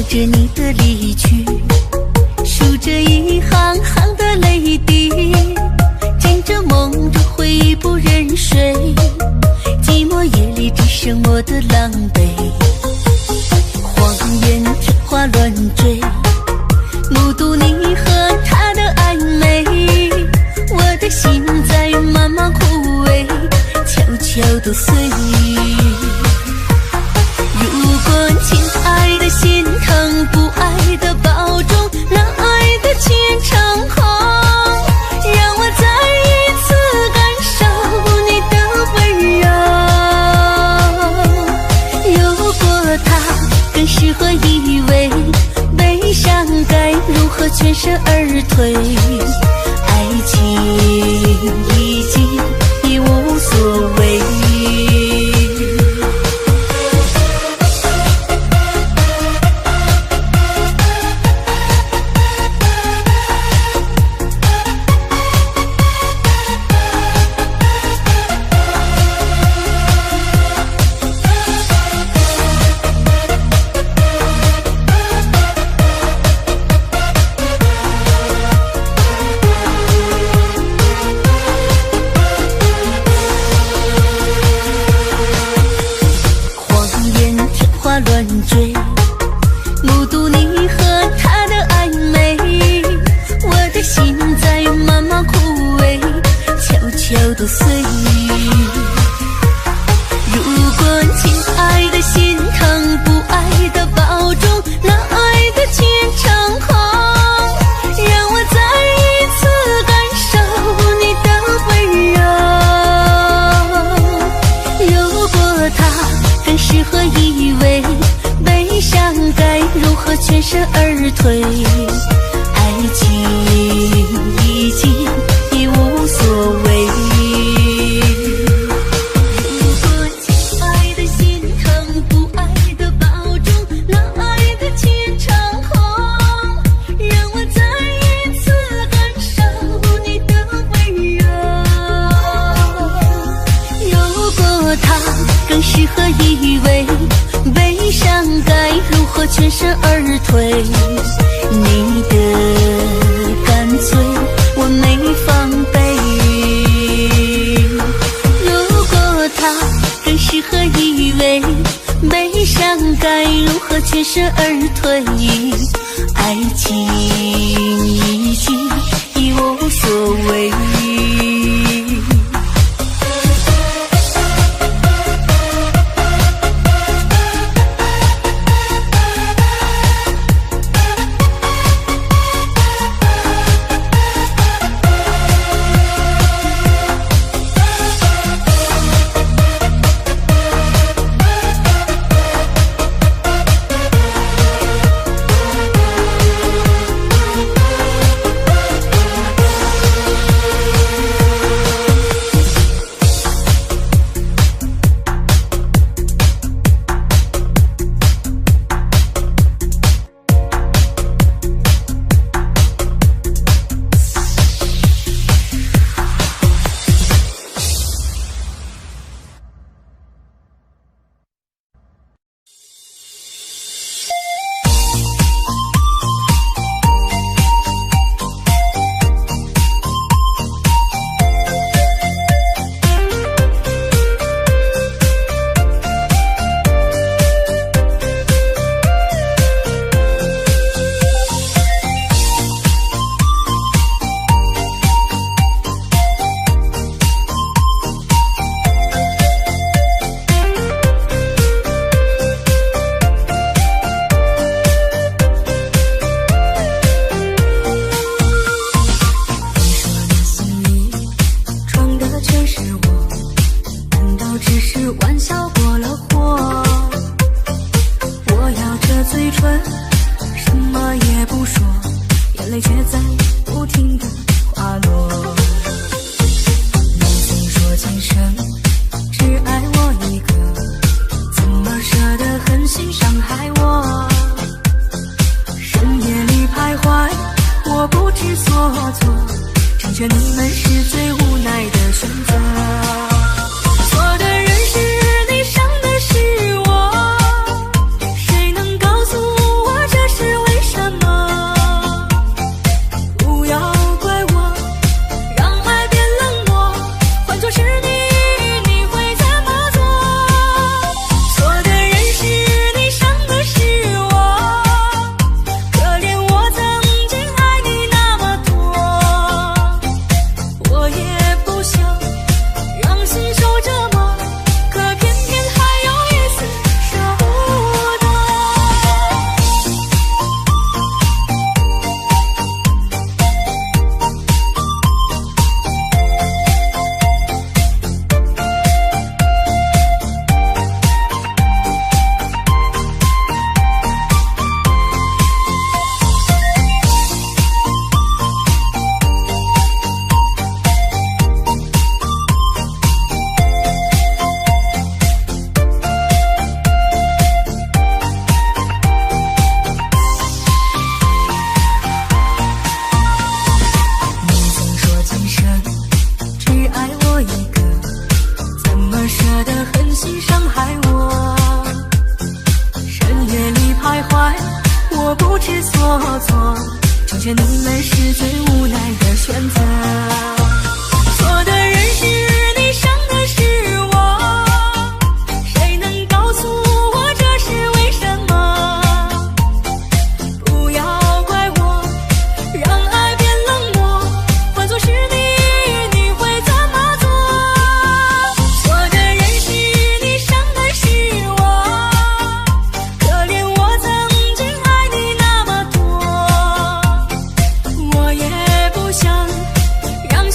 着你的离去，数着一行行的泪滴，见着梦中回忆不忍睡，寂寞夜里只剩我的狼狈。谎言天花乱坠，目睹你和他的暧昧，我的心在慢慢枯萎，悄悄地碎。如果亲爱的心疼，不爱的保重，让爱的虔诚空，让我再一次感受你的温柔。如果他更适合依偎，悲伤该如何全身而退？爱情已经已无所谓。乱坠，目睹你和他的暧昧，我的心在慢慢枯萎，悄悄地碎。如果亲爱的心疼，不爱的保重，让爱的虔诚空，让我再一次感受你的温柔。如果他更适合依偎，悲伤该如何全身而退？爱情已经已无所谓。如果亲爱的心疼，不爱的保重，让爱的虔诚空，让我再一次感受你的温柔。如果他更适合依偎，悲伤该如何全身而退？你的干脆我没防备。如果他更适合依偎，悲伤该如何全身而退？爱情已经已无所谓。徘徊，我不知所措，成全你们是最无奈的选择。错的人是你，伤的是我，谁能告诉我这是为什么？不要怪我，让爱变冷漠，换作是你会怎么做？错的人是你，伤的是我，可怜我曾经爱你那么多，我也不想让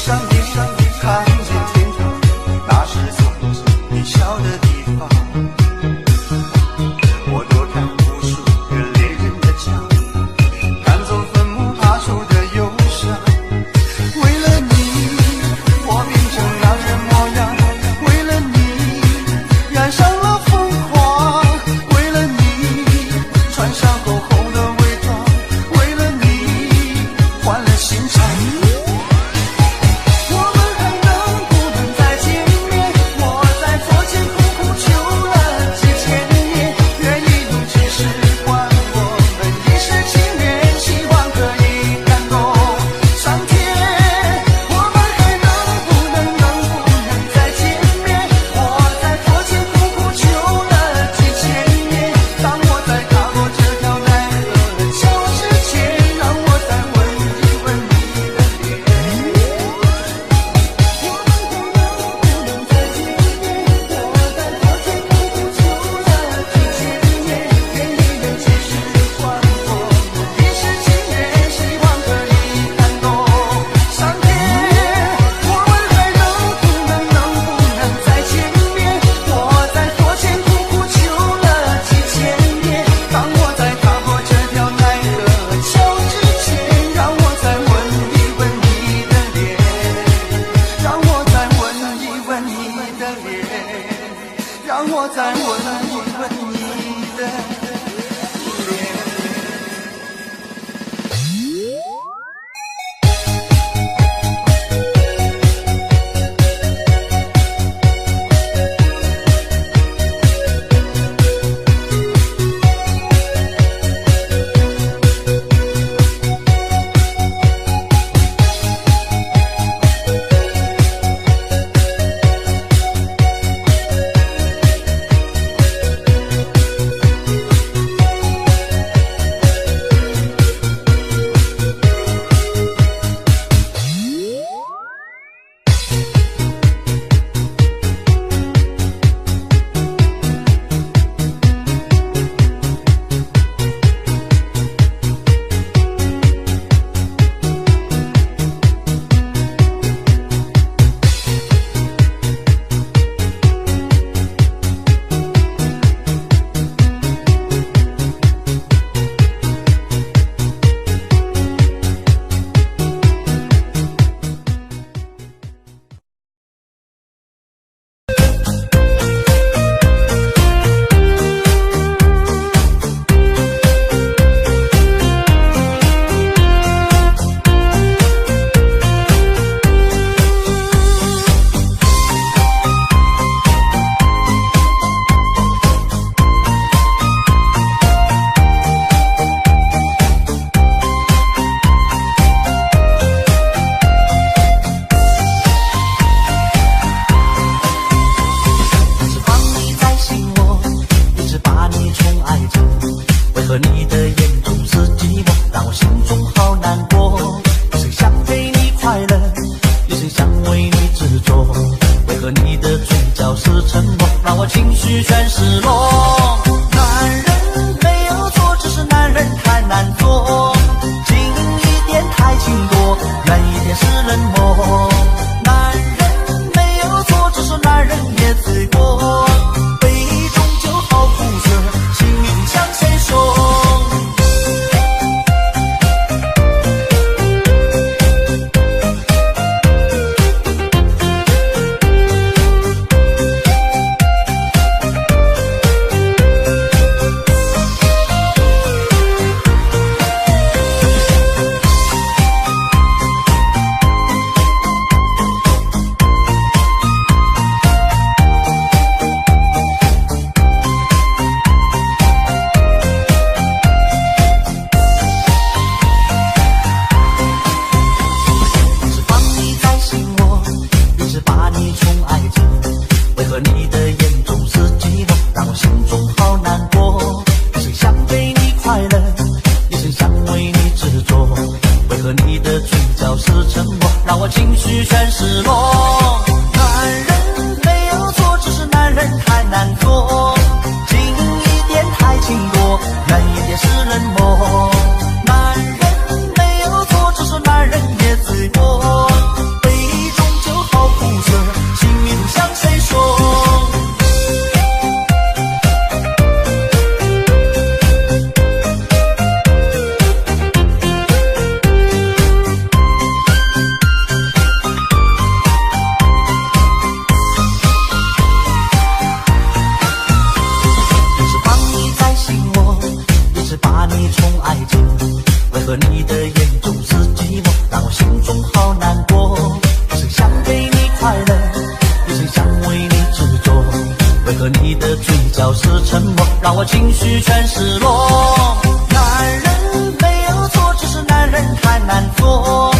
上天，看见天堂，那是从前你笑的地方。我躲开无数个猎人的枪，赶走坟墓爬出的忧伤。为了你，我变成男人模样；为了你，染上了疯狂；为了你，穿上厚厚的伪装；为了你，换了心肠。我们还能不能再见面？我在佛前苦苦求了几千年，愿意用几世换我们一世情缘，希望可以感动上天。我们还能不能再见面？我在佛前苦苦求了几千年，当我在踏过这条奈何桥之前，让我再吻一吻你的脸。我们还能不能再见面？我在佛前苦苦求了几千年，愿意用几世换我们一世情缘，希望可以感动上天。我们还能不能再见面？我在佛前苦苦求了几千年，当我在踏过这条奈何桥之前，让我再吻一吻你的脸，让我再吻一吻你的脸，让我再吻一吻你的脸。小时沉默，让我情绪全失落。男人没有错，只是男人太难做。